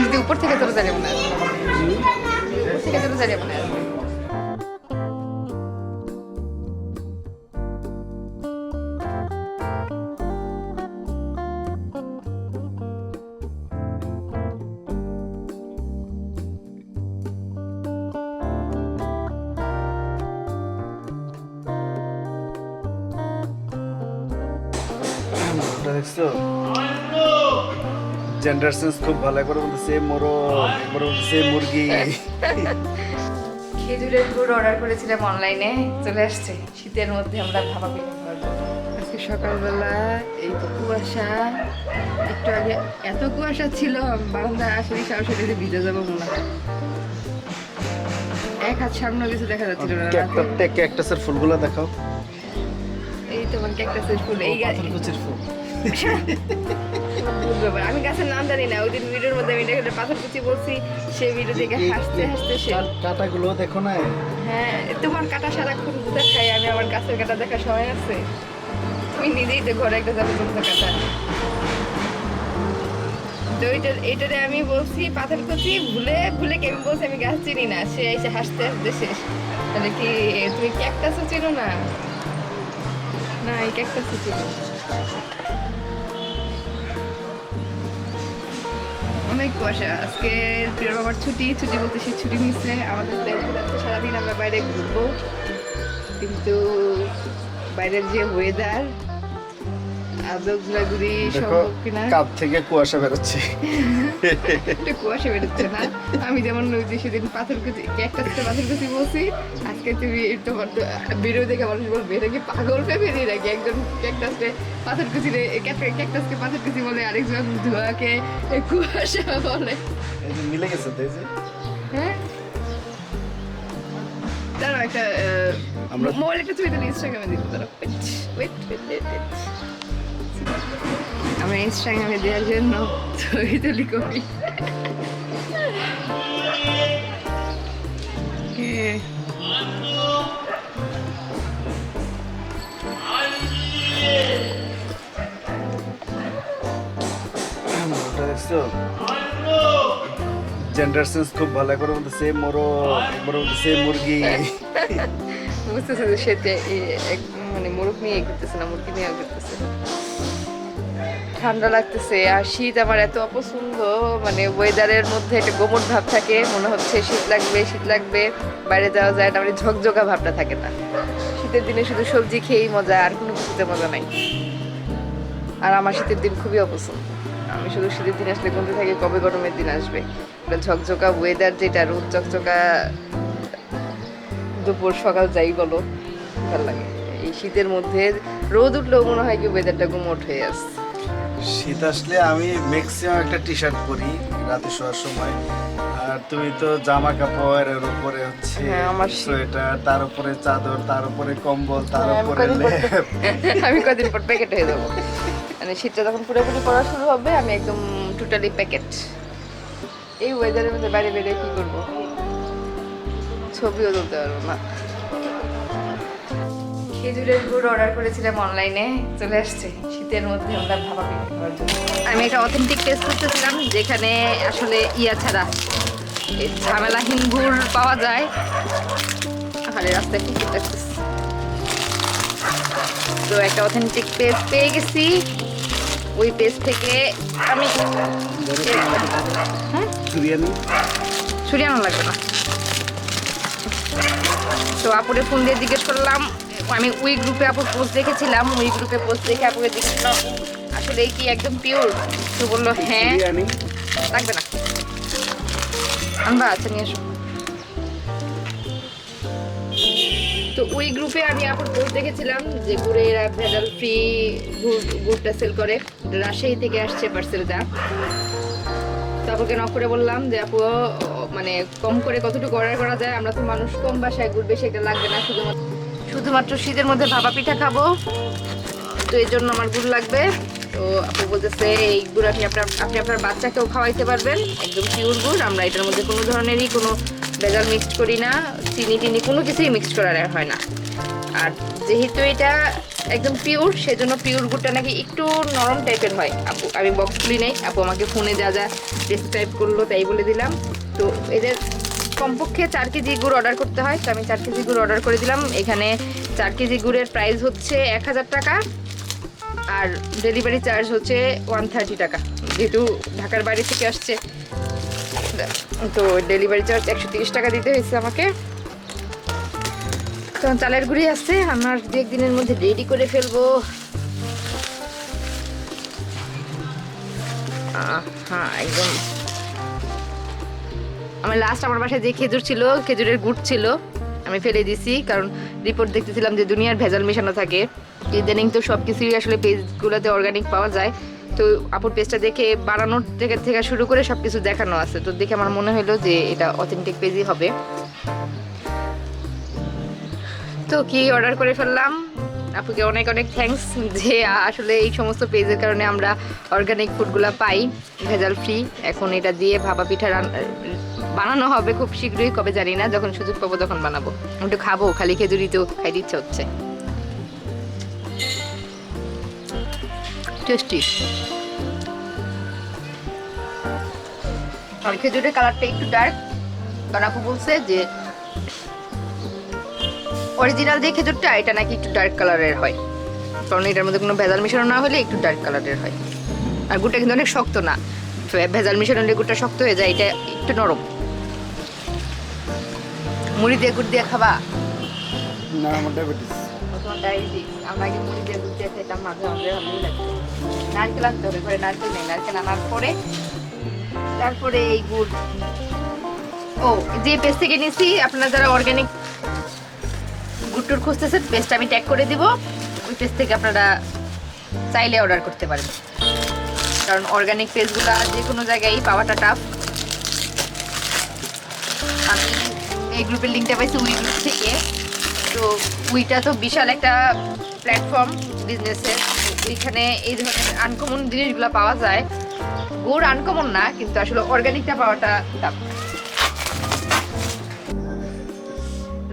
যদি উপর থেকে তোর দাঁড়িয়ে মনে হয়, উপর থেকে তোর দাঁড়িয়ে মনে হয়। দেখছো জেন্ডার সেন্স খুব ভালো, একবার বলতেছে মোরগ, একবার বলতেছে মুরগি। খেজুরের গুড় অর্ডার করেছিলাম অনলাইনে, চলে আসছে। শীতের মধ্যে আমরা ভাপা পিঠা খাওয়ার জন্য। আজকে সকালবেলা এই তো কুয়াশা, একটু আগে এত কুয়াশা ছিল বারান্দায় আসলে সরাসরি ভিজে যাবো মনে হয়। এক হাত সামনে কিছু দেখা যাচ্ছিল না। ক্যাকটাসের ফুলগুলো দেখাও। এই তোমার ক্যাকটাসের ফুল, এই পাথরকুচির ফুল। আমি গাছের নাম জানি না। ওই দিন ভিডিওর মধ্যে আমি দেখে পাথরকুচি বলছি, সেই ভিডিও দেখে হাসতে হাসতে সে কাটাগুলো দেখো না। হ্যাঁ, তোমার কাটা সারাক্ষণ ঘুরে খাই, আমি আমার গাছের কাটা দেখা সময় আছে? তুমি নিজেই তো ঘরে একটা যাবে তোমার কাটা। তো এইটারে আমি বলছি পাথরকুচি, ভুলে ভুলে কেমন বলছি আমি গাছ চিনি না, সে এসে হাসতে হাসতে শেষ। তাহলে কি তুমি ক্যাকটাসও চিনো না? না, এই ক্যাকটাসও চিনো। অনেক কুয়াশা। আজকে প্রিয় বাবার ছুটি বলতে সে ছুটি নিচ্ছে। আমাদের প্ল্যান ছিল সারাদিন আমরা বাইরে ঘুরবো, কিন্তু বাইরের যে ওয়েদার আদৌ ঘোরাঘুরি সম্ভব কিনা। কাপ থেকে কুয়াশা বেরোচ্ছে। একটু কুয়াশা বেরোচ্ছে না। আমি যেমন ওই যে সেদিন পাথরকুচি ক্যাকটাসকে পাথরকুচি বলছি, আজকে তুমি তোমার ভিডিও দেখে মানুষ বলবে এটা কি পাগল ফ্যামিলি নাকি? একজন ক্যাকটাসকে পাথরকুচি ক্যাকটাসকে পাথরকুচি বলে, আরেকজন ধোয়াকে কুয়াশা বলে। মিলে গেছে তো এই যে। হ্যাঁ, দাঁড়াও একটা মোবাইল একটা ছবি তুলে ইনস্টাগ্রামে দিব। দাঁড়াও, ওয়েট। আমরা ইনস্টাগ্রামে দেওয়ার জন্য ছবি তুলি করি। দেখছো জেন্ডার সেন্স খুব ভালো, একবার বলতেছে মোরগ, একবার বলতেছে মুরগি। বুঝতেছে যে সে মানে মোরগ নিয়ে করতেছে না, মুরগি নিয়ে করতেছে। ঠান্ডা লাগতেছে আর শীত আমার এত অপছন্দ। মানে ওয়েদারের মধ্যে একটা গোমট ভাব থাকে, মনে হচ্ছে শীত লাগবে, বাইরে যাওয়া যায় না, মানে ঝকঝকা ভাবটা থাকে না। শীতের দিনে শুধু সবজি খেয়েই মজা, আর কোনো কিছুতে মজা নাই। আর আমার শীতের দিন খুবই অপছন্দ। আমি শুধু শীতের দিন আসলে গুনতে থাকি কবে গরমের দিন আসবে। একটা ঝকঝকা ওয়েদার, যেটা রোদ চকচকা দুপুর সকাল যাই বলো, ভালো লাগে। এই শীতের মধ্যে রোদ উঠলেও মনে হয় কি ওয়েদারটা গুমোট হয়ে আসছে। শীত আসলে আমি ম্যাক্সিমাম একটা টি শার্ট পরি রাতে শোয়ার সময়। আর তুমি তো জামা কাপড়ের উপরে হচ্ছে আমার সোয়েটার, তার উপরে চাদর, তার উপরে কম্বল, তার উপরে লেপ। আমি কদিন পর প্যাকেট হয়ে যাবো। মানে শীতটা যখন পুরোপুরি পড়া শুরু হবে আমি একদম টোটালি প্যাকেট। এই ওয়েদারের মধ্যে বাইরে বেরিয়ে কি করবো? ছবিও তুলতে পারবো না। খেজুরের গুড় অর্ডার করেছিলাম অনলাইনে, চলে আসছে। শীতের মধ্যে আমরা ভাপা পিঠা খাওয়ার জন্য। আমি একটা অথেন্টিক টেস্ট করতেছিলাম, যেখানে আসলে ছাড়া ঝামেলাহীন গুড় পাওয়া যায়। আরে রাস্তায় কি করতেছিস? তো একটা অথেন্টিক পেস্ট পেয়ে গেছি। ওই পেস্ট থেকে আমি ছুরিয়ানো লাগবে না। তো আপুরে ফোন দিয়ে জিজ্ঞেস করলাম, আমি ওই গ্রুপে আপুর পোস্ট দেখেছিলাম, ওই গ্রুপে পোস্ট দেখে আপুকে জিজ্ঞেসছিলাম আসলে কি একদম পিওর? তো বললো হ্যাঁ, লাগবে না, আনবা, আচ্ছা নিয়ে এসো। তো ওই গ্রুপে আমি আপুর পোস্ট দেখেছিলাম যে গুড়ে এরা ভেজাল ফ্রি গুড়টা সেল করে, রাজশাহী থেকে আসছে পার্সেলটা। তো আপুকে নক করে বললাম যে আপু মানে কম করে কতটুকু অর্ডার করা যায়, আমরা তো মানুষ কম, বাসায় গুড় বেশি একটা লাগবে না, শুধুমাত্র শীতের মধ্যে ভাপা পিঠা খাবো, তো এই জন্য আমার গুড় লাগবে। তো আপু বলতেছে এই গুড় আপনি আপনার বাচ্চাকেও খাওয়াইতে পারবেন, একদম পিওর গুড়। আমরা এটার মধ্যে কোনো ধরনেরই কোনো ভেজাল মিক্সড করি না, চিনি টিনি কোনো কিছুই মিক্সড করা হয় না। আর যেহেতু এটা একদম পিওর, সেজন্য পিওর গুড়টা নাকি একটু নরম টাইপের হয়। আপু আমি বক্স খুলি নাই, আপু আমাকে ফোনে যা যা ডেসক্রাইব করলো তাই বলে দিলাম। তো এদের কমপক্ষে 4 কেজি গুড় অর্ডার করতে হয়, তো আমি 4 কেজি গুড় অর্ডার করে দিলাম। এখানে 4 কেজি গুড়ের প্রাইস হচ্ছে 1000 টাকা, আর ডেলিভারি চার্জ হচ্ছে 130 টাকা। যেহেতু ঢাকার বাইরে থেকে আসছে, তো ডেলিভারি চার্জ 130 টাকা দিতে হয়েছে আমাকে। তো চালের গুঁড়ি আছে, আমার 2 দিনের মধ্যে রেডি করে ফেলবো। হ্যাঁ একদম। আমার লাস্ট আমার বাসায় যে খেজুর ছিল, খেজুরের গুড় ছিল, আমি ফেলে দিছি, কারণ রিপোর্ট দেখতেছিলাম যে দুনিয়ার ভেজাল মেশানো থাকে। ইদানিং তো সব কিছুই আসলে পেজগুলোতে অর্গানিক পাওয়া যায়। তো আপুর পেজটা দেখে বানানোর থেকে শুরু করে সব কিছু দেখানো আছে, তো দেখে আমার মনে হলো যে এটা অথেন্টিক পেজই হবে। তো কি অর্ডার করে ফেললাম। আপুকে অনেক অনেক থ্যাঙ্কস, যে আসলে এই সমস্ত পেজের কারণে আমরা অর্গানিক ফুডগুলো পাই ভেজাল ফ্রি। এখন এটা দিয়ে ভাপা পিঠা বানানো হবে খুব শীঘ্রই, কবে জানি না, যখন সুযোগ পাবো তখন বানাবো। একটু খাবো, খালি খেজুরি তো খাইতে ইচ্ছে হচ্ছে। টেস্টি। আর খেজুরের কালারটা একটু ডার্ক, কারণ আপু বলছে যে অরিজিনাল যে খেজুরটা এটা নাকি একটু ডার্ক কালারের হয়, কারণ এটার মধ্যে কোনো ভেজাল মিশানো না হলে একটু ডার্ক কালারের হয়। আর গুড়টা কিন্তু অনেক শক্ত না, ভেজাল মিশানো হলে গুড়টা শক্ত হয়ে যায়, এটা একটু নরম। মুড়ি দিয়ে গুড় দিয়ে খাবা? না, আমার ডায়াবেটিস। তোমার ডায়াবেটিস? আমরা আগে মুড়ি দিয়ে গুড় দিয়ে খেতাম, মাঝে মাঝে ভালোই লাগতো। নারকেল আনতে হবে, ঘরে নারকেল নেই, নারকেল আনার পরে তারপরে এই গুড়। ও, যে পেজ থেকে নিয়েছি, আপনারা যারা অর্গানিক গুড়টুর খুঁজতেছেন, পেজটা আমি ট্যাগ করে দিব, ওই পেজ থেকে আপনারা চাইলে অর্ডার করতে পারেন, কারণ অর্গানিক পেজগুলো যে কোনো জায়গায় পাওয়াটা টাফ। আমি এই গ্রুপের লিঙ্কটা পাইছি উই গ্রুপ থেকে। তো উইটা তো বিশাল একটা প্ল্যাটফর্ম বিজনেসের, ওইখানে এই ধরনের আনকমন জিনিসগুলো পাওয়া যায়। গুড় আনকমন না, কিন্তু আসলে অর্গানিকটা পাওয়াটা টাফ।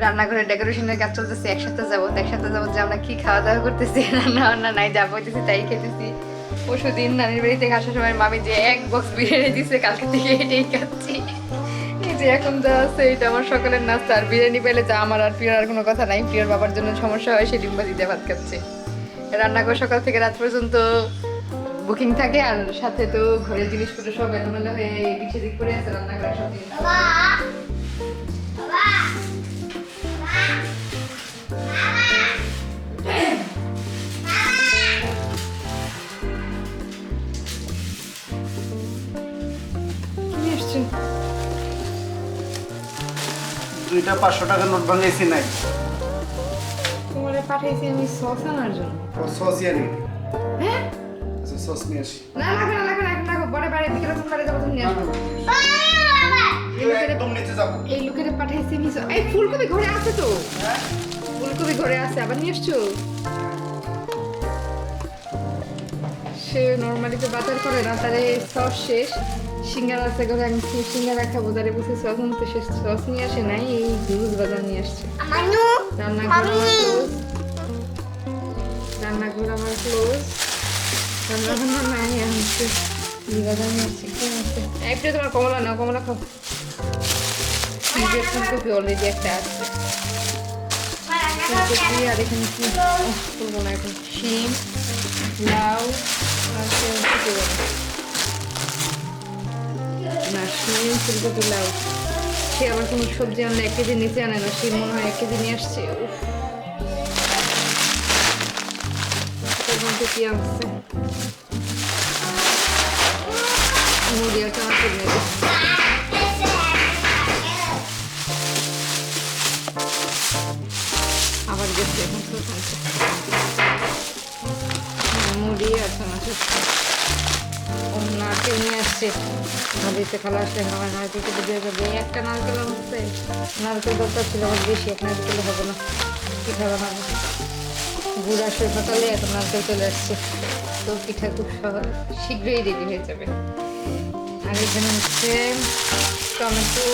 রান্নাঘরের ডেকোরেশনের কাজ চলতেছে, একসাথে যাবো যে আমরা কি খাওয়া দাওয়া করতেছি, রান্না বান্না নাই, যা বলতেছি তাই খেতেছি। পরশুদিন নানির বাড়ি থেকে আসার সময় মামি যে 1 বক্স বিরিয়ানি দিচ্ছে, কালকে থেকে এটাই খাচ্ছি। এই যে এখন যা আছে এটা আমার সকালের নাস্তা। আর বিরিয়ানি পেলে যা আমার আর প্রিয়র আর কোনো কথা নাই, প্রিয়র বাবার জন্য সমস্যা হয়, সে ডিম্বাজি দিয়ে ভাত খাচ্ছে। রান্নাঘর সকাল থেকে রাত পর্যন্ত বুকিং থাকে, আর সাথে তো ঘরের জিনিসপত্র সব এলোমেলো হয়ে এদিক সেদিক করে আছে। রান্নাঘরের সব জিনিস দুইটা 500 টাকার নোট ভাঙাইছি নাই। তোমারে পাঠাইছি আমি সস আনার জন্য। সস ইয়ানি। হ্যাঁ? আচ্ছা, সস নিয়ে আসি। না লাগবে না, এখন রাখো, পরে বাড়ি বিকেলে তুমি বাড়ি যাবো, তুমি নিয়ে আসবো। একদম নিচে যাবো। এই লোকেরে পাঠাইছি আমি। এই ফুলকপি ঘরে আছে তো? হ্যাঁ? ফুলকপি ঘরে আছে, আবার নিয়ে আসছো? সে নর্মালি তো বাজার করে না, তারে সস শেষ, সিঙ্গারা আছে ঘরে, আমি সিঙ্গারা খাবো, তারে বসে সস আনতে, সে সস নিয়ে আসে নাই, এই জুস বাজার নিয়ে আসছে। রান্নাঘর আমার ক্লোজ, রান্নাঘর আমার ক্লোজ, রান্নাঘর নাই আনছে, বাজার নিয়ে আসছে। কি আছে? একটা তোমার কমলা নাও, কমলা খাও। নিজের ফুলকপি অলরেডি একটা আছে, ফুলকপি। আর এখানে কি করবো না এখন, শিম, লাউ, আর না শিম, ফুলকপি, লাউ। সে আবার কোনো সবজি আনলে 1 কেজি নিচে আনে না, শিম মনে হয় 1 কেজি নিয়ে আসছে। মধ্যে কি আসছে, মুড়ি আর টমাটো নেবে। আবার গেছে এখন মুড়ি আর টমাটো। নারকেল নিয়ে আসছে, ভাবিতে খালা আসলে আমার নারকেলকে বুঝে যাবে। একটা নারকেল হচ্ছে, নারকেল দরকার ছিল আমার বেশি, এক নারকেল হবে না, পিঠা বানাবো। গুড় আসবে সকালে, এখন নারকেল চলে আসছে, তো পিঠা খুব সহজ শীঘ্রই রেডি হয়ে যাবে। আর এখানে হচ্ছে টমেটো,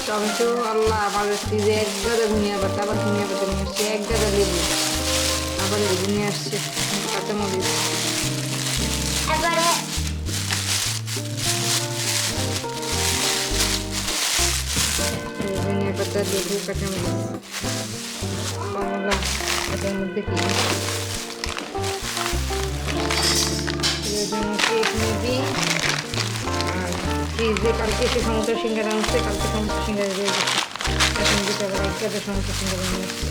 টমেটো আল্লাহ আমার ফ্রিজে এক গাদা ধনিয়া পাতা, আবার ধনিয়া পাতা নিয়ে আসছে, এক গাদা লেবু, আবার লেবু নিয়ে আসছে, কাঁচামরিচ। ধনিয়া পাতা, লেবু, কাঁচামরিচ, কমলা, এটার মধ্যে কি কেক নিবি। আর ফ্রিজে কালকে এসে সমুদ্র সিঙ্গারা আনছে, কালকে সমুদ্র সিঙ্গারা দিয়ে গেছে, এখন দুটো আবার এক গাদা সমুদ্র সিঙ্গারা নিয়ে আসছে।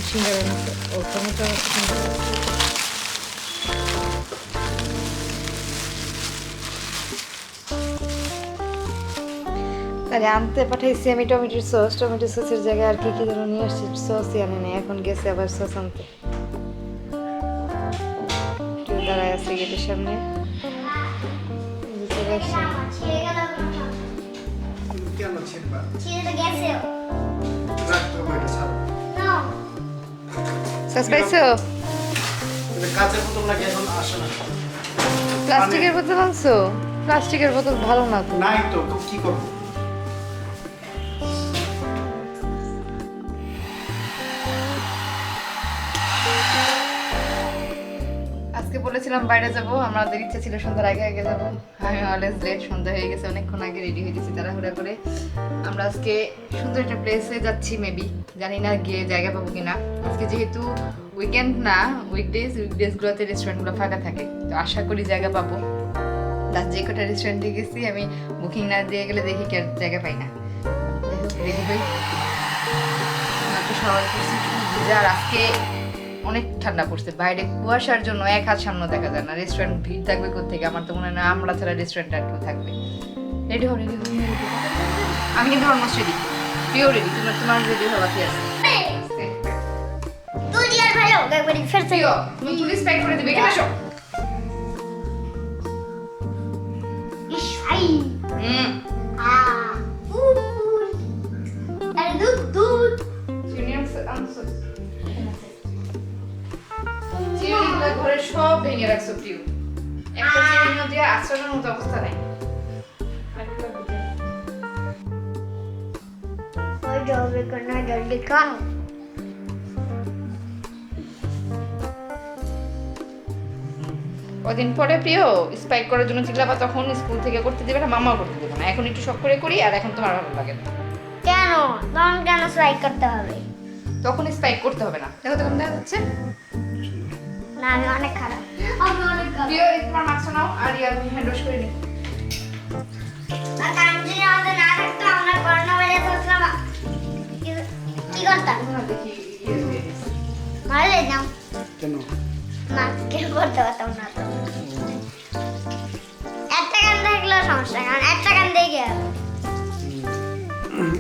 সিঙ্গারা আনছে, ও টমেটো সিঙ্গারা। তাহলে আনতে পাঠাইছি আমি টমেটোর সস, টমেটো সসের জায়গায় আর কি কি যেন নিয়ে আসছি, সসই আনে নেই, এখন গেছে আবার সস আনতে। কেউ দাঁড়ায় আছে গেটের সামনে, চলে আসছে। কেন ছিড়বা? সস পাইছো? কাঁচের বোতল নাকি এখন আসে না? প্লাস্টিকের বোতল আনছো? প্লাস্টিকের বোতল ভালো না তো। নাই তো, তো কি করবো? আজকে বলেছিলাম বাইরে যাব, আমাদের ইচ্ছা ছিল সন্ধ্যার আগে আগে যাব। আমি অলওয়েজ লেট, সন্ধ্যা হয়ে গেছে, অনেকক্ষণ আগে রেডি হয়ে গেছি তাড়াহুড়া করে। আমরা আজকে সুন্দর একটা প্লেসে যাচ্ছি, মেবি, জানি না গিয়ে জায়গা পাবো কিনা। আজকে যেহেতু উইকেন্ড না, উইকডেজগুলোতে রেস্টুরেন্টগুলো ফাঁকা থাকে, তো আশা করি জায়গা পাবো। লাস্ট যে কটা রেস্টুরেন্টে গেছি আমি, বুকিং না দিয়ে গেলে দেখি কি আর জায়গা পাই না। যাই হোক রেডি হই, একটু সবাই করছি। আর আজকে অনেক ঠান্ডা পড়ছে, বাইরে কুয়াশার জন্য এক হাত সামনে দেখা যায় না। রেস্টুরেন্ট ভিড় থাকবে কোথেকে? আমার তো মনে হয় না আমরা ছাড়া রেস্টুরেন্ট আর কেউ থাকবে। রেডি হও, রেডি হও। আমি কিন্তু অলমোস্ট রেডি, প্রিয় রেডি। তোমার রেডি হওয়া কি আছে? প্রিয়, তুমি পুলিশ প্যাক করে দেবে, এখানে আসো। চিড়িগুলো ঘরে সব ভেঙে রাখছো প্রিয়, একটা চিড়ির মধ্যে আশ্রমের মতো অবস্থা নাই। কদিন পরে প্রিয় স্পাইক করার জন্য চিল্লাবা, তখন স্কুল থেকে করতে দেবে না, মামাও করতে দেবে না। এখন একটু শখ করে করি, আর এখন তোমার ভালো লাগে না। কেন তখন কেন স্ট্রাইক করতে হবে? তখন স্পাইক করতে হবে না। দেখো তখন দেখা যাচ্ছে না, আমি অনেক খারাপ, আমি অনেক খারাপ। প্রিয় তোমার মাছ নাও, আর ইয়ার হ্যান্ড ওয়াশ করে নি। আর কাঞ্জি আমাদের না থাকতো, আমরা করোনা ভাইরাস হচ্ছিলাম, কি করতাম? দেখি ইয়ে হয়ে গেছে। মারলে নাও, কেন? মাস্কে করতে পারতাম না তো। একটা কান থাকলেও সমস্যা, কারণ একটা কান দিয়ে গিয়ে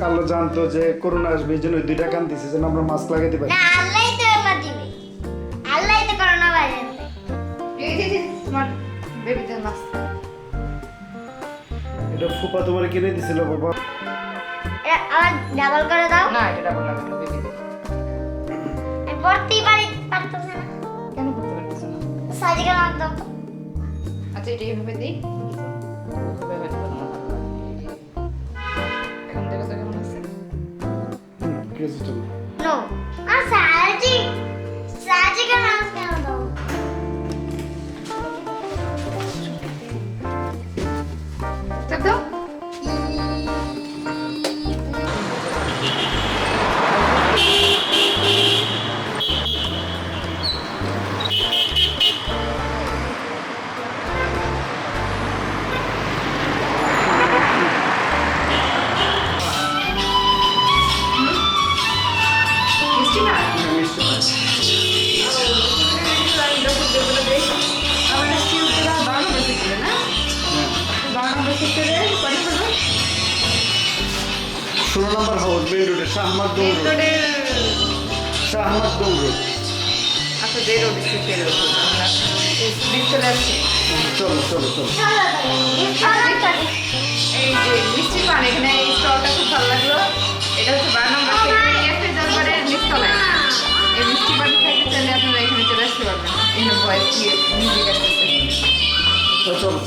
আল্লাহ জানতো যে করোনা আসবে, এই জন্য দুইটা কান দিছে যেন আমরা মাস্ক লাগাইতে পারি। না, আল্লাহই তো এগুলো দিবে, আল্লাহই তো করোনা ভাইরাস দেয়। এই যে তোমার বেবিদের মাছ। এটা ফুপা তোমার কিনে দিছিল বাবা। এটা আবার ডাবল করে দাও। না, এটা ডাবল লাগবে না বেবিদের। আমি পড়তেই পারতাম না। কেন করতে পারতেছো না? সাজিকাল আনতাম। আচ্ছা, এটা এইভাবে দিই। এইভাবে দিবো, তোমার ভালো লাগে। এখন দেখো তো কেমন আছে। কেজি চলো। নো, আর সাজিকাল আনতাম কেন দাও? চাপ দাও। মিষ্টি না? আমাদের স্কিলগুলো 12 নম্বর সেক্টরে না? 12 নম্বর সেক্টরে করি হলো 16 নম্বর হাউস মেইন রোডে শাহমাদ দৌড় রোড। রোডের। শাহমাদ দৌড় রোড। আচ্ছা, যে রোড স্টেশনে আমরা চলে আসছি। চলো চলো চলো। এই যে মিষ্টি পান, এখানে এই স্টলটা খুব ভালো লাগলো। এটা হচ্ছে 12 নম্বর সেক্টরে ক্যাফে দরবারের নিচতলায়। এই মিষ্টি পান খাইতে চাইলে আপনারা এখানে চলে আসতে পারবেন। এখানে ভয়েস মিউজিক আসতেছে। চলো।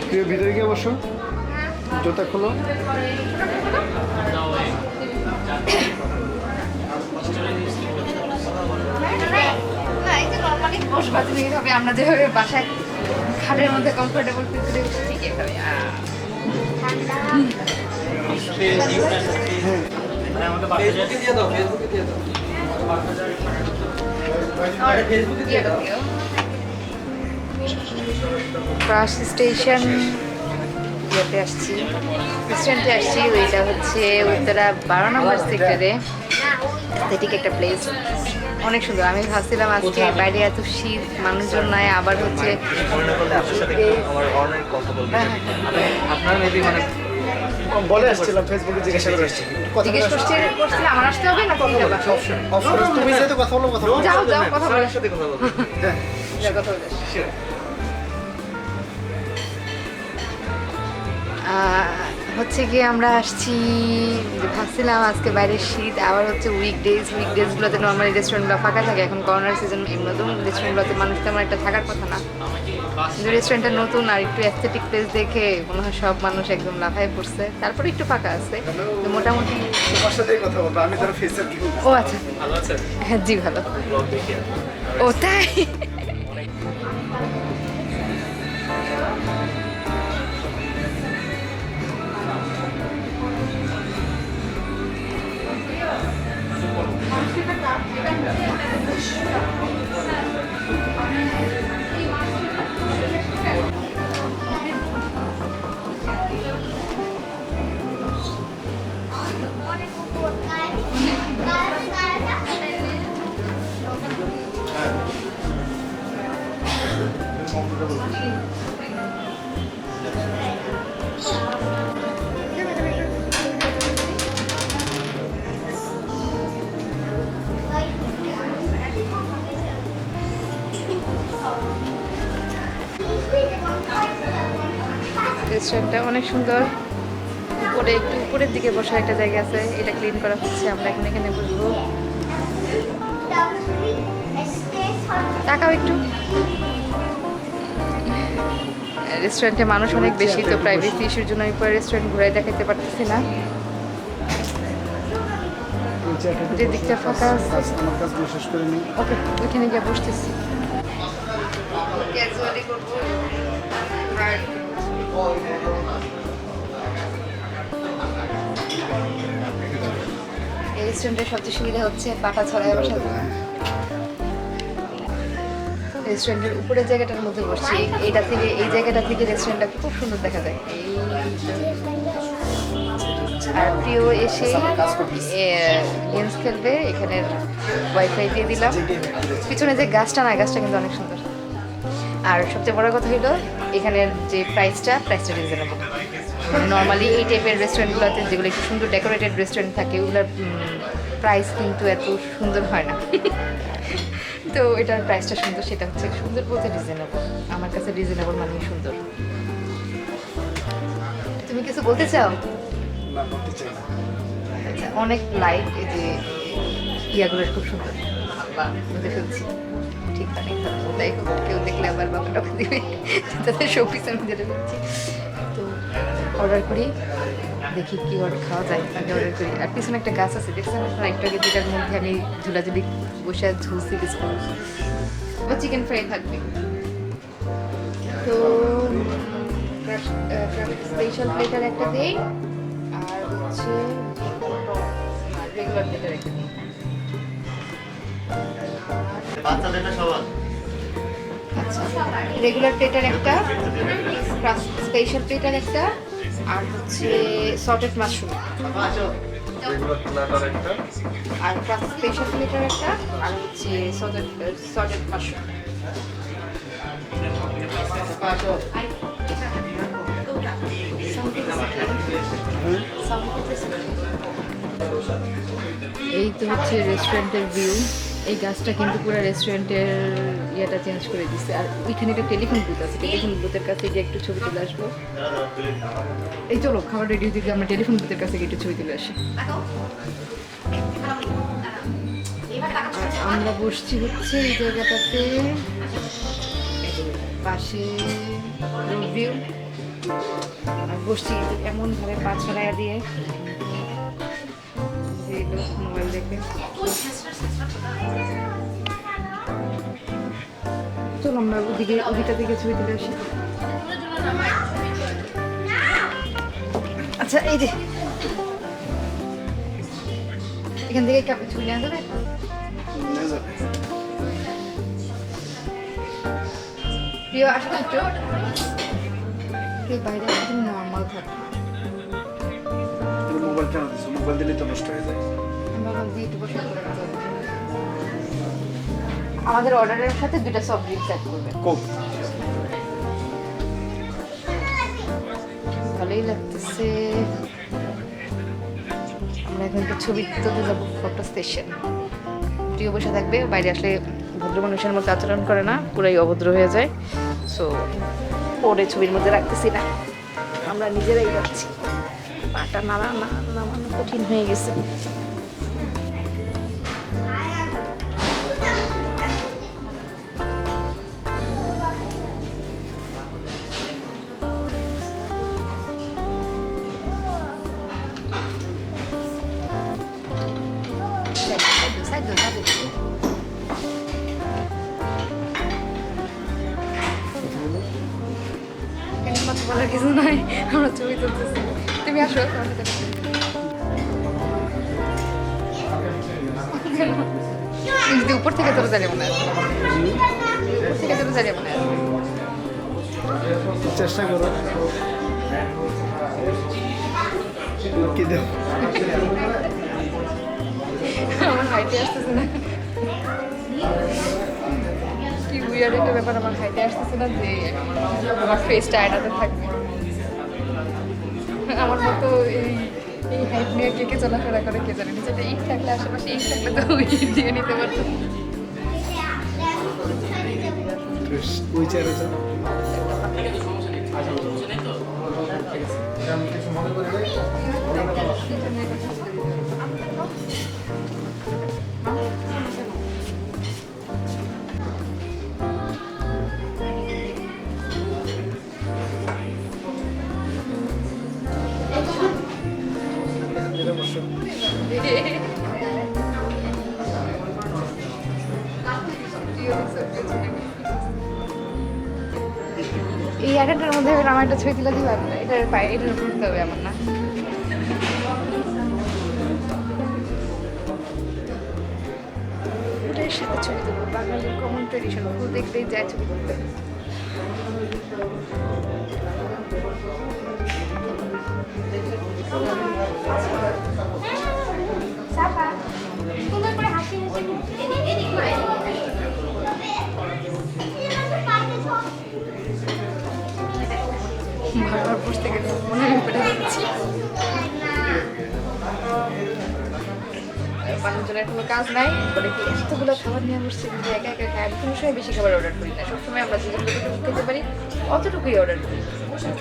প্রিয় ভিতরে গিয়ে বসো, জুতা খোলো। না এই যে নর্মালি বসবা তুমি এইভাবে আমরা যেভাবে বাসায় খাটের মধ্যে কমফোর্টেবল ফিল করি ঠিক এভাবে ক্রাশ স্টেশন ইয়েতে আসছি, রেস্টুরেন্টে আসছি। ওইটা হচ্ছে উত্তরা 12 নম্বর সেক্টরে ঠিক একটা প্লেস, অনেক সুন্দর। আমি ভাবছিলাম আজকে বাইরে এত শীত, মানুষজন নাই, আবার হচ্ছে বলে আসছিলাম ফেসবুকে জিজ্ঞাসা করে আসছি জিজ্ঞেস করছিলাম আমার আসতে হবে না তুমি যাবা? তুমি যেহেতু কথা বলো যাও যাও কথা বলো, সাথে কথা বলো। যাও কথা বলো। হচ্ছে গিয়ে আমরা আসছি, ভাবছিলাম আজকে বাইরের শীত, আবার হচ্ছে উইকডেজগুলোতে নর্মালি রেস্টুরেন্টগুলো ফাঁকা থাকে। এখন করোনার সিজন, এমনিতেও রেস্টুরেন্টগুলোতে মানুষ তেমন একটা থাকার কথা না, কিন্তু রেস্টুরেন্টটা নতুন আর একটু অ্যাস্থেটিক প্লেস দেখে মনে হয় সব মানুষ একদম লাফায় পড়ছে। তারপরে একটু ফাঁকা আছে, তো মোটামুটি। তোমার সাথে কথা বলবো, আমি তোর ফেসের কি ও আচ্ছা, ভালো আছেন? হ্যাঁ জি ভালো। ও তাই? রেস্টুরেন্টটা অনেক সুন্দর, উপরে একটু উপরের দিকে বসার একটা জায়গা আছে, এটা ক্লিন করা হচ্ছে। আমরা এখন এখানে বসবো, তাকাও একটু। রেস্টুরেন্টে মানুষ অনেক বেশি, তো প্রাইভেসি ইস্যুর জন্য আমি পুরো রেস্টুরেন্ট ঘুরাই দেখাতে পারতেছি না। যে দিকটা ফাঁকা আছে, আমার কাজ শেষ করে নিই। ওকে ওইখানে গিয়ে বসতেছি। ক্যাজুয়ালি করবো। এই রেস্টুরেন্টের সবচেয়ে সুবিধা হচ্ছে পাটা ছড়ায় বসা যায়। রেস্টুরেন্টের উপরের জায়গাটার মধ্যে বসছি, এইটা থেকে এই জায়গাটা থেকে রেস্টুরেন্টটা খুব সুন্দর দেখা যায়। আর প্রিয় এসে গেমস খেলবে, এখানের ওয়াইফাই দিয়ে দিলাম। পিছনে যে গাছটা না, গাছটা কিন্তু অনেক সুন্দর। আর সবচেয়ে বড় কথা হলো এখানের যে প্রাইসটা রিজনেবল। নর্মালি এই টাইপের রেস্টুরেন্টগুলোতে যেগুলো একটু সুন্দর ডেকোরেটেড রেস্টুরেন্ট থাকে, ওগুলোর প্রাইস কিন্তু এত সুন্দর হয় না। তো এটার প্রাইসটা সুন্দর, সেটা হচ্ছে সুন্দর বলতে রিজনেবল। আমার কাছে রিজনেবল মানেই সুন্দর। তুমি কিছু বলতে চাও? না, বলতে চাই না। আচ্ছা, অনেক লাইট, এই যে ইয়াগুলো খুব সুন্দর, বুঝে ফেলছি। ঠিক অনেক ভালো। তাই হোক, কেউ দেখলে আবার বাবা টাকা দিবে, তাদের শোপিস আমি যেটা বলছি। তো অর্ডার করি, দেখি কি অর্ডার খাওয়া যায়, আগে অর্ডার করি। আর পিছনে একটা গাছ আছে, দেখছেন আপনারা একটু আগে, যেটার মধ্যে আমি ঝুলাঝুলি বসে ঝুলছি বিস্কুট। আবার চিকেন ফ্রাই থাকবে। তো স্পেশাল প্লেটার একটা দিই, আর হচ্ছে রেগুলার প্লেটার একটা দিই। আচ্ছা, রেগুলার প্লেটার একটা, স্পেশাল প্লেটার একটা, আর হচ্ছে সল্টেড মাশরুম, রেগুলার প্ল্যাটার একটা, আর স্পেশাল প্লেটার একটা, আর হচ্ছে সল্টেড মাশরুম। এই তো হচ্ছে রেস্টুরেন্টের ভিউ। এই গাছটা কিন্তু পুরো রেস্টুরেন্টের ইয়েটা চেঞ্জ করে দিচ্ছে। আর ওইখানে একটা টেলিফোন বুথ আছে, টেলিফোন বুথের কাছে গিয়ে একটু ছবি তুলে আসবো। এই চলো, খাবার রেডি দিকে আমরা টেলিফোন বুথের কাছে গিয়ে একটু ছবি তুলে আসি। আমরা বসছি হচ্ছে এই জায়গাটাতে, পাশে রোড ভিউ, আর বসছি এমন ভাবে পা ছড়াইয়া দিয়ে মোবাইল দেখে। চলো আমরা ওদিকটা দিকে ছবি তুলে আসি। আচ্ছা এই যে এখান থেকে কাপে ছবি নেওয়া যাবে? প্রিয় আসো একটু বাইরে একদম নর্মাল থাকে। মোবাইল কেন দিছো? মোবাইল দিলে তো নষ্ট হয়ে যায়। আমাদের অর্ডারের সাথে 2টা সফট ড্রিঙ্কস অ্যাড করবে। কোক। ভালোই লাগতেছে। আমরা এখন একটা ছবি তুলতে যাবো ফটো স্টেশন। প্রিয় বসে থাকবে, বাইরে আসলে ভদ্র মানুষের মতো আচরণ করে না, পুরাই অভদ্র হয়ে যায়। সো পরে ছবির মধ্যে রাখতেছি না, আমরা নিজেরাই যাচ্ছি। পাটা নামানো কঠিন হয়ে গেছে। বলার কিছু নাই, আমরা ছবি তুলতেছি। তুমি আসো যদি উপর থেকে তোর জানি মনে আছে, উপর থেকে তোর জানি মনে আছে। চেষ্টা করো কি দেব। আমার হাইটে আসতেছে না, কি উইয়ার্ড একটা ব্যাপার। আমার হাইটে আসতেছে না যে আমার ফেসটা আয়নাতে থাকবে। আমার মতো এই হাইট নিয়ে কে কে চলাফেরা করে কে জানে। নিচে ইট থাকলে, আশেপাশে ইট থাকলে তো ইট দিয়ে নিতে পারতো। ওই চেয়ারে যাও। এই আরেকটার মধ্যে আমার একটা ছবি তুলে দিবা? এটার পায়ে এটার উপর দিতে হবে আমার না? ওটার সাথে ছবি তুলবো, বাঙালির কমন ট্রেডিশন, ফুল দেখতেই যায় ছবি তুলতে। সুন্দর করে হাসি বারবার বসতে গেলে মনে হয় পেটে যাচ্ছি। মানুষজনের কোনো কাজ নাই বলে কি এতগুলো খাবার নিয়ে বসছে, কিন্তু একা একা খাই। আমি কোনো সময় বেশি খাবার অর্ডার করি না, সবসময় আমরা যেটুকু খেতে পারি অতটুকুই অর্ডার করি।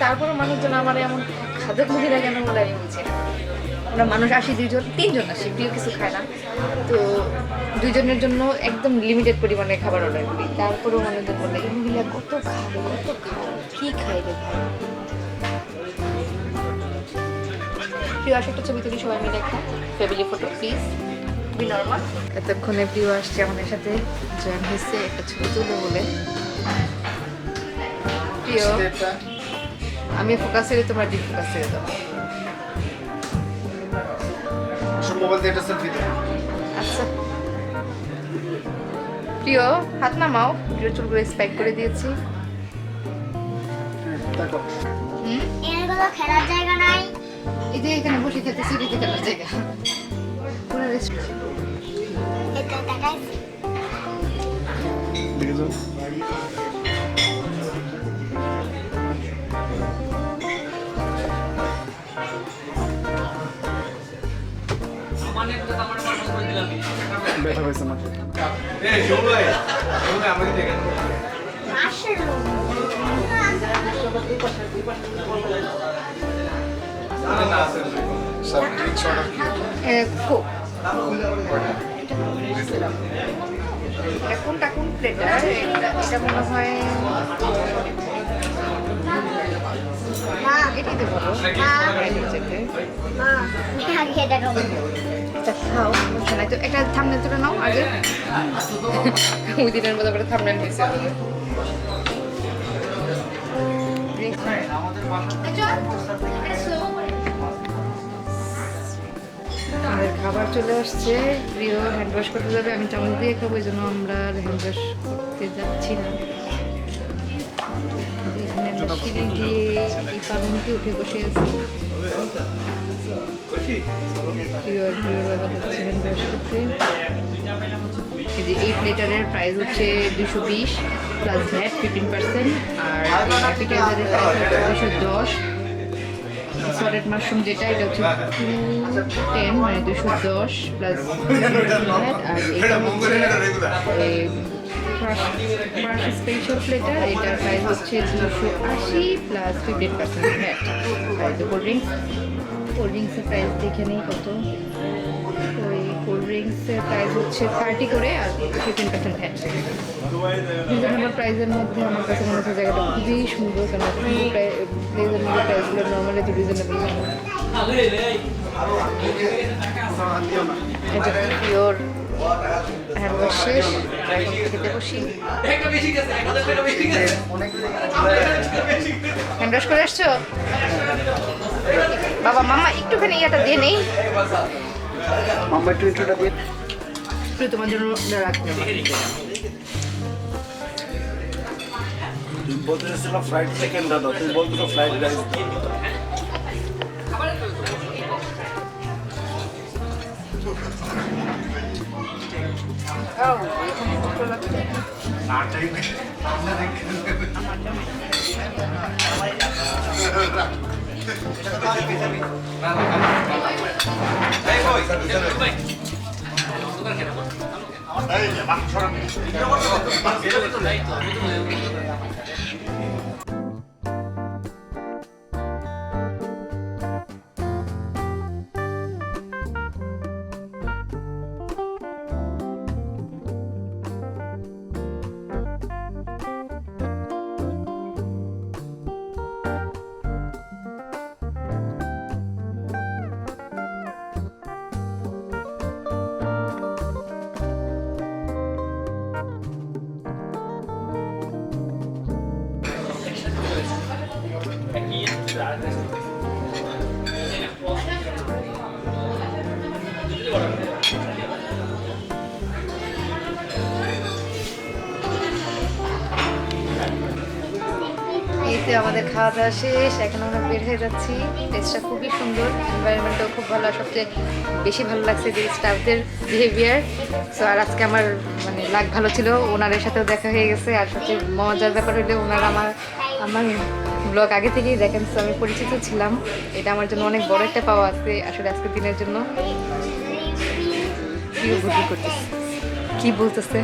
তারপরও মানুষজন আমার এমন খাদক মহিলা কেন বলে আমি বুঝি না। আমরা মানুষ আসি 2জন 3জন আসি, প্রিয় কিছু খায় না, তো 2জনের জন্য একদম লিমিটেড পরিমাণে খাবার অর্ডার করি। তারপরেও মানুষজন বলে এই মহিলা কত খাবে, কত খায়, কী খাই রে ভাই। প্রিয় আসে একটা ছবি তুলি সবাই মিলে, একটা family photo please, be normal. এতক্ষণে প্রিয় আসছে আমাদের সাথে, জয়েন হয়েছে একটা ছবি তুলো বলে। প্রিয় আমি ফোকাস করে তোমরা ডিফোকাস করে দাও। মোবাইল দিয়ে একটা সেলফি দাও। আচ্ছা প্রিয় হাত নামাও। প্রিয় চুলগুলো স্পাইক করে দিয়েছি। দেখো এগুলো খেলার জায়গা নাই। এই যে এখানে বসে খেতেছি, এদিকে খেলার জায়গা পুরো রেস্টুরেন্ট। এটা দেখাইছি। দেখে যাও। ব্যথা হয়েছে মাঠে। আসলে সব ড্রিঙ্কস অর্ডার কি? কোক। কোনটা কোন প্লেটার? এটা মনে হয় মা এটাই তো বলো মা প্রাইজের চেতে মা আমি এটা খাবো এটা খাও সমস্যা নাই তো একটা থাম্বনেল তুলে নাও আগে ওই দিনের মতো করে থাম্বনেল হয়েছে আমাদের খাবার চলে আসছে প্রিয় হ্যান্ড ওয়াশ করতে যাবে আমি চামচ দিয়ে খাবো এই জন্য আমরা হ্যান্ড ওয়াশ করতে যাচ্ছি না এখানে আমরা সিঁড়ি দিয়ে এই পালনকে উঠে বসে আছি প্রিয় প্রিয় বাবা হচ্ছে হ্যান্ড ওয়াশ করতে এই যে এই প্লেটারের প্রাইস হচ্ছে 220 প্লাস ভ্যাট 15% আর অ্যাপিটাইজারের প্রাইস হচ্ছে 210 সল্টেড মাশরুম যেটা এটা হচ্ছে 210 মানে 210 প্লাস ভ্যাট আর এটা হচ্ছে স্পেশাল প্লেটার এটার প্রাইস হচ্ছে 280 প্লাস 15% ভ্যাট আর কোল্ড ড্রিঙ্কসের প্রাইস দেখে নেই কত ওই কোল্ড ড্রিঙ্কসের প্রাইস হচ্ছে 30 করে আর 15% ভ্যাট রিজনেবল প্রাইসের মধ্যে আমার কাছে মনে হচ্ছে জায়গাটা খুবই সুন্দর কারণ প্লেসের মধ্যে প্রাইসগুলো নর্মালি তো রিজনেবল এটা পিওর হ্যান্ড ওয়াশ শেষ খেতে বসি হ্যান্ড ওয়াশ করে আসছো বাবা মামা একটুখানি ইয়েটা দিয়ে নেই মাম্মা একটু ইন্ট্রোটা দিয়ে তোমার জন্য রাখতে তুমি বলতে চাইছিলাম ফ্লাইট সেকেন্ড দাদা তুমি বলতো ফ্লাইট রাইস এইতে আমাদের খাওয়া দাওয়া শেষ এখন আমরা বের হয়ে যাচ্ছি টেস্টটা খুবই সুন্দর এনভায়রনমেন্টটাও খুব ভালো আর সবচেয়ে বেশি ভালো লাগছে যে স্টাফদের বিহেভিয়ার সো আর আজকে আমার মানে লাক ভালো ছিল ওনাদের সাথেও দেখা হয়ে গেছে আর সবচেয়ে মজার ব্যাপার হলে ওনারা আমার ব্লগ আগে থেকেই দেখেন সো আমি পরিচিত ছিলাম এটা আমার জন্য অনেক বড় একটা পাওয়া আছে আসলে আজকের দিনের জন্য কি বুদ্ধি করতেছে কি বলতেছে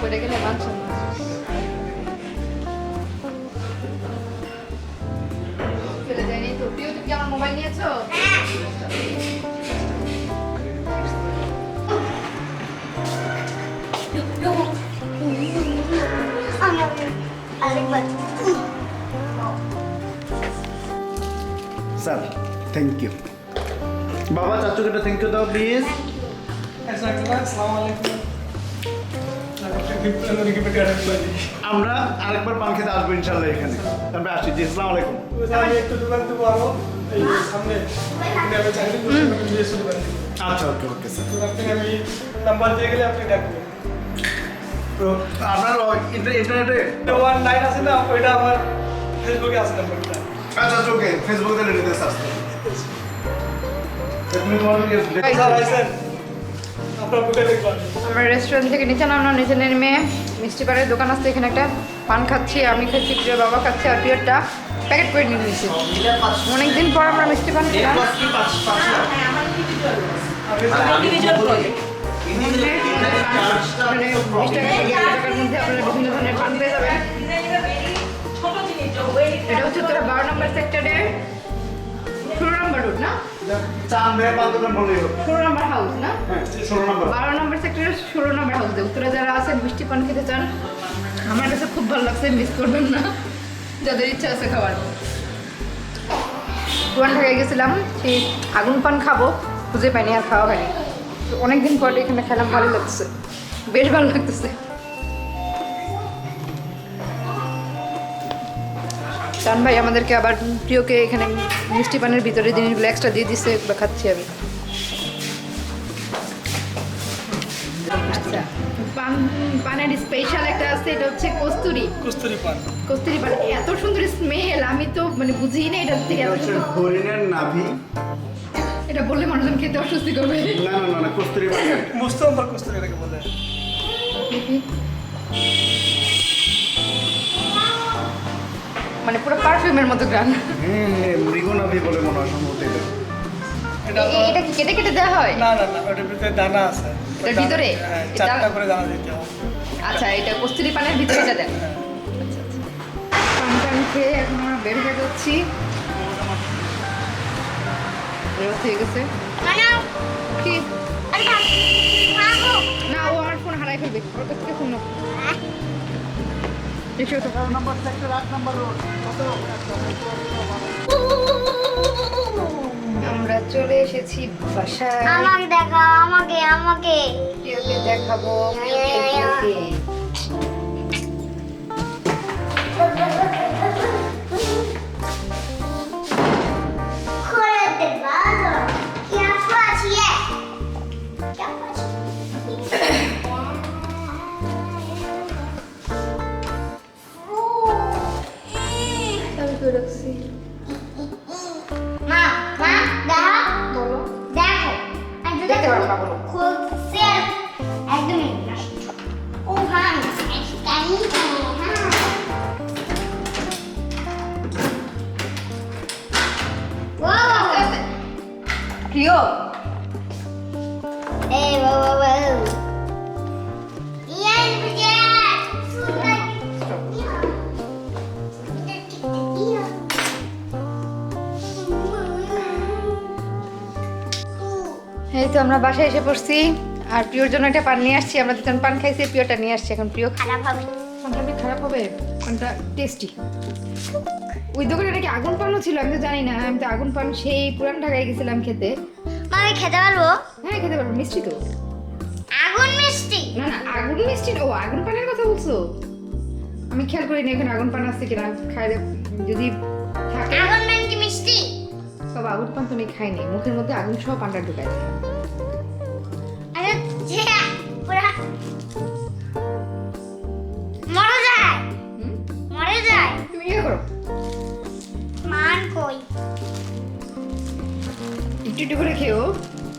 পড়ে গেলে বাঁচো না চলে যায়নি তো প্রিয় তুমি কি আমার মোবাইল নিয়েছো স্যার থ্যাংক ইউ বাবা চাচুকে একটা থ্যাংক ইউ দাও প্লিজ আমরা আরেকবার পান খেতে আসবো ইনশাল্লাহ এখানে আমরা আসছি জি আসসালামু আলাইকুম আচ্ছা ওকে ওকে স্যার নাম্বার দিয়ে গেলে আপনি ডাকবেন তো আপনার ইন্টারনেটে ওয়ান লাইন আছে না ওইটা আমার ফেসবুকে আছে নাম্বারটা আচ্ছা ওকে ফেসবুকে দিলে নিতে সার্চ তুমি তোমার স্যার আইসেন আপনার বুকে দেখবেন আমরা রেস্টুরেন্ট থেকে নিচে নামলাম নিচে নেমে মিষ্টি পাড়ের দোকান আছে এখানে একটা পান খাচ্ছি আমি খাচ্ছি প্রিয় বাবা খাচ্ছে আর প্রিয়টা প্যাকেট করে নিয়ে নিয়েছি অনেকদিন পর আমরা মিষ্টি পান খেলাম মানে 20 টাকার মধ্যে আপনারা বিভিন্ন ধরনের পান পেয়ে যাবেন এটা হচ্ছে তোরা 12 নম্বর সেক্টরে 16 নম্বর রোড না চাঁদের পান্তন বলেই হবে 16 নম্বর হাউস না হ্যাঁ 16 নম্বর 12 নম্বর সেক্টরের 16 নম্বর হাউসে উত্তরে যারা আছেন মিষ্টি পান খেতে চান আমার কাছে খুব ভালো লাগছে, মিস করবেন না যাদের ইচ্ছা আছে খাবার। পুরান ঢাকায় গেছিলাম, সেই আগুন পান খাবো, খুঁজে পাইনি আর খাওয়া হয়নি। তো অনেকদিন পরে এখানে খেলাম, ভালো লাগছে, বেশ ভালো লাগতেছে। টান ভাই আমাদেরকে আবার প্রিয়কে এখানে মিষ্টি পানের ভিতরে জিনিসগুলো এক্সট্রা দিয়ে দিচ্ছে, এগুলো খাচ্ছি আমি। আচ্ছা, পানের স্পেশাল একটা আছে, এটা হচ্ছে কস্তুরি কস্তুরি পান। কস্তুরি পান। এত সুন্দর স্মেল, আমি তো মানে বুঝিই না এটা থেকে এত সুন্দর। হরিণের নাভি। এটা বললে মানুষজন খেতে অস্বস্তি করবে। না কস্তুরি পান। মুস্তফার কস্তুরি এটাকে বলে। মানে পুরো পারফিউমের মতো গান। মৃগ নাভি বলে মনে হয় সম্ভবত এটা। এটা এটা কি কেটে কেটে দেওয়া হয়? না ওটার ভিতরে দানা আছে। এটার ভিতরে? হ্যাঁ, এটা- 4টা করে দানা দিতে হবে। আচ্ছা, এটা কস্তুরি পানের ভিতরে এটা দেন। হ্যাঁ। পান টান খেয়ে এখন আমরা বের হয়ে যাচ্ছি। রাত হয়ে গেছে। মানাও কি আরে খাবো না, ও আমার ফোন হারাই ফেলবে, ওর কাছ থেকে ফোন নাও। এসো তো। নম্বর সেক্টর 8 নম্বর রোড। আমরা চলে এসেছি বাসায়। আমাকে দেখাও আমাকে প্রিয়কে দেখাবো, প্রিয়কে। খুলে দে বাবা কি আছে আমি তো রাখছি। মা দেখো বলো। দেখো দেখতে পারবো না, বলো। খুলছে একদমই ও হ্যাঁ স্ক্যানিং হ্যাঁ ওয়াও প্রিয়, এই বাবা ইয়ান বুঝে সুন্দর এই তো আমরা বাসায় এসে পড়ছি, আর প্রিয়র জন্য একটা পান নিয়ে আসছি। আমরা দুজন পান খাইছি, প্রিয়টা নিয়ে আসছি। এখন প্রিয় খারাপ হবে পানটা কি খারাপ হবে? পানটা টেস্টি। ওই দোকানে নাকি আগুন পানও ছিল, আমি তো জানি না। আমি তো আগুন পান সেই পুরান ঢাকায় গেছিলাম খেতে। মা আমি খেতে পারবো হ্যাঁ, খেতে পারবো, মিষ্টি তো। আগুন মিষ্টি না আগুন মিষ্টি না, ও আগুন পানের কথা বলছো। আমি খেয়াল করিনি এখানে আগুন পান আসছে কিনা। খাইলে যদি থাকে। আগুন মানে কি মিষ্টি তবে আগুন পান তুমি খাইনি, মুখের মধ্যে আগুন সহ পানটা ঢুকাই দেয়। আরে যে পুরা মরে যায় হুম? মরে যায় তুমি ইয়ে করো, মান কই একটু একটু করে খেও,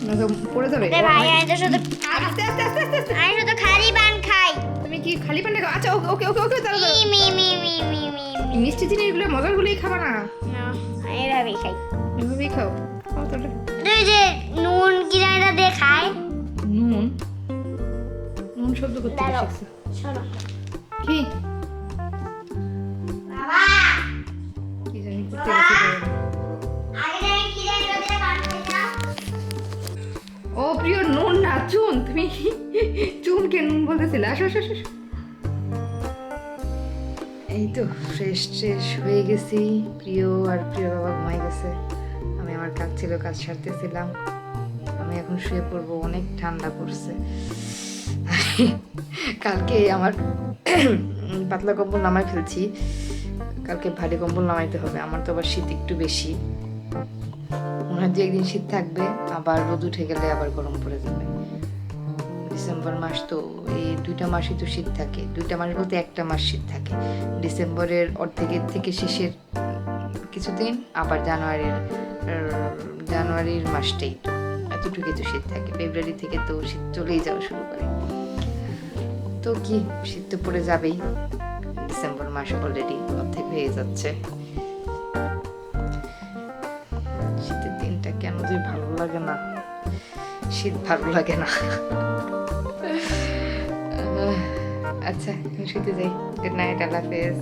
না তো পড়ে যাবে। রে ভাই আমি তো শুধু আস্তে আস্তে আস্তে আস্তে আস্তে। আমি শুধু খালি পান খাই তুমি কি খালি পানটা খাও? আচ্ছা, ওকে ওকে ওকে ওকে, তাহলে me me me me me me এই মিষ্টি জিনিসগুলো মজারগুলোই খাবা না, না আমি এভাবেই খাই এভাবেই খাও। খাও তাহলে। তুই যে নুন কিনাটা দিয়ে খায় নুন নুন শব্দ করতে দাঁড়াও। শিখছে শোনো কি? বাবা কি জানি করতে গেছে তো। আগে আমি কিনাটা দিয়ে পান খাইতাম ও প্রিয়, নুন না চুন। তুমি চুনকে নুন বলতেছিলে। আসো আসো আসো। এই তো ফ্রেশ ট্রেশ হয়ে গেছি। প্রিয় আর প্রিয় বাবা ঘুমাই গেছে, আমি আমার কাজ ছিল, কাজ সারতেছিলাম। আমি এখন শুয়ে পড়বো, অনেক ঠান্ডা পড়ছে। কালকে আমার পাতলা কম্বল নামাই ফেলছি, কালকে ভারী কম্বল নামাইতে হবে। আমার তো আবার শীত একটু বেশি, মনে হয় 2-1 দিন শীত থাকবে, আবার রোদ উঠে গেলে আবার গরম পড়ে যাবে। ডিসেম্বর মাস তো, এই 2টা মাসই তো শীত থাকে। 2টা মাস বলতে 1টা মাস শীত থাকে, ডিসেম্বরের অর্ধেকের থেকে শেষের কিছুদিন, আবার জানুয়ারির মাসটাই তো এতটুকুই তো শীত থাকে। ফেব্রুয়ারি থেকে তো শীত চলেই যাওয়া শুরু করে। তো কি, শীত তো পড়ে যাবেই। ডিসেম্বর মাস অলরেডি অর্ধেক হয়ে যাচ্ছে। শীতের দিনটা কেন যে ভালো লাগে না, শীত ভালো লাগে না। আচ্ছা, শুতে যাই। গুড নাইট, আল্লাহ হাফেজ।